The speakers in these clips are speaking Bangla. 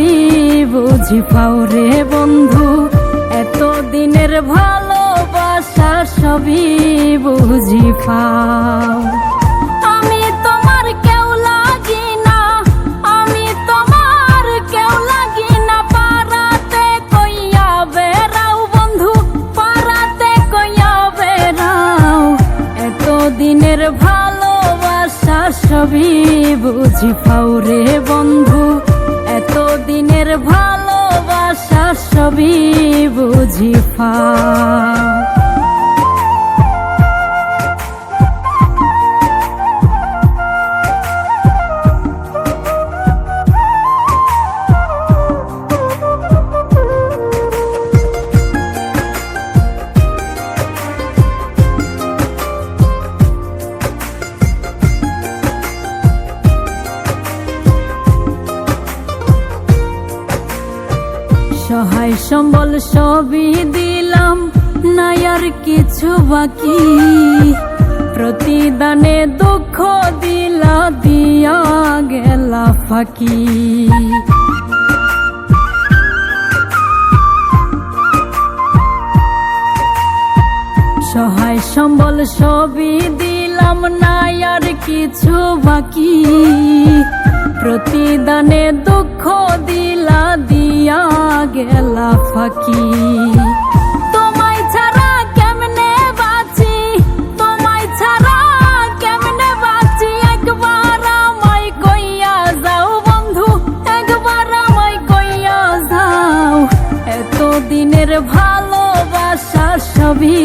সবই বুঝি পাও রে বন্ধু, এত দিনের ভালোবাসা সবই বুঝি পাও। আমি তোমার কেউ লাগি না, আমি তোমার কেউ লাগি না, পারাতে কইয়া বেড়াও বন্ধু, পারাতে কইয়া বেড়াও। এত দিনের ভালোবাসা সবই বুঝি পাও রে বন্ধু, এত দিনের ভালোবাসা সবই বুঝি পাও। সহায় সম্বল সবই দিলাম, নাই আর কিছু বাকি, প্রতিদানে দুঃখ দিলা দিয়া গেলা ফাঁকি। সহায় সম্বল সবই দিলাম, নাই আর কিছু বাকি, প্রতিদানে দুঃখ দিলা দিয়া গেলা ফাঁকি। তোমায় ছাড়া কেমনে বাঁচি, তোমায় ছাড়া কেমনে বাঁচি, একবার আমায় কইয়া যাও বন্ধু, একবার আমায় কইয়া যাও। এত দিনের ভালোবাসা সবই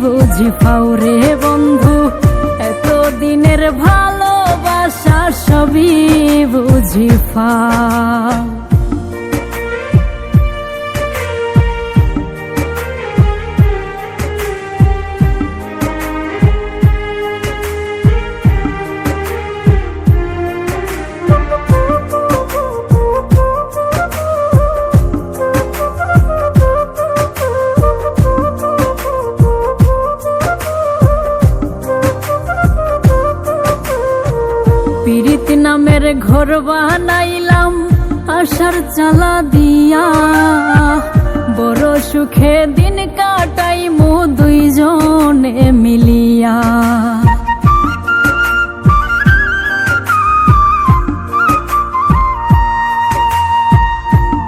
বুঝি পাও রে বন্ধু, এত দিনের ভালোবাসা সবই বুঝি পাও। পীড়িত নামের ঘর বানাইলাম আশার চালা দিয়া, বড় সুখে দিন কাটাইমু দুইজনে মিলিয়া।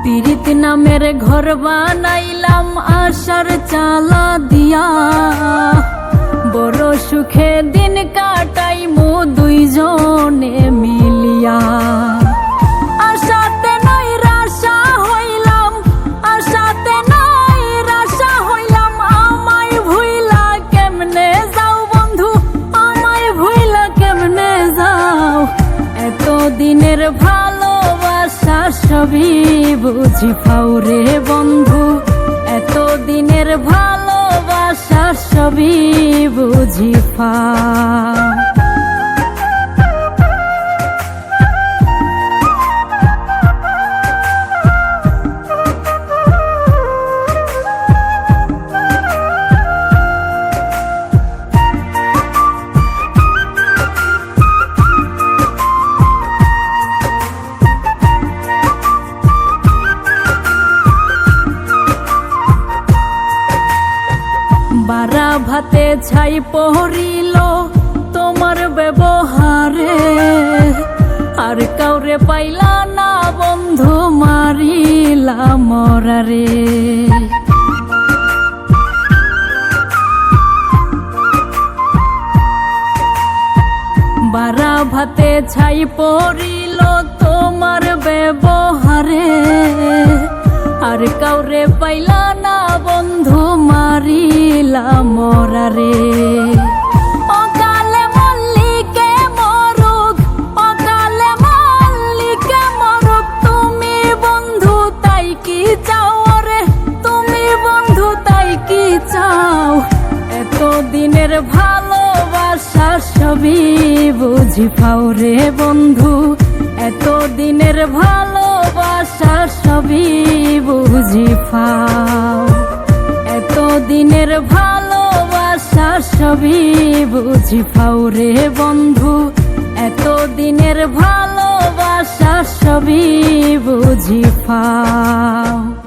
পীড়িত নামের ঘর বানাইলাম আশার চালা দিয়া, বড় সুখে দিন কাটাইমু দুইজনে মিলিয়া। আশাতে নই রাশা হইলাম, আশাতে নই রাশা হইলাম, আমায় ভুইলা কেমনে যাও বন্ধু, আমায় ভুইলা কেমনে যাও। এত দিনের ভালোবাসা সবই বুঝি পাও রে বন্ধু, এত দিনের ভালোবাসা সবই বুঝি পাও। বারা ভাতে ছাই পড়িল তোমার ব্যবহারে, আর কাউরে পাইলা না বন্ধু মারিলা মরারে। বারা ভাতে ছাই পড়িল তোমার ব্যবহারে, আর কাউরে পাইলা না বন্ধু মারিলা মরারে। অকালে মল্লিকে মরুক, অকালে মল্লিকে মরুক, তুমি বন্ধু তাই কি চাও রে, তুমি বন্ধু তাই কি চাও। এত দিনের ভালোবাসা সবই বুঝি পাও রে বন্ধু, এত দিনের ভালোবাসা সবই বুঝি পাও। এত দিনের ভালোবাসা সবই বুঝি পাও রে বন্ধু, এত দিনের ভালোবাসা সবই বুঝি পাও।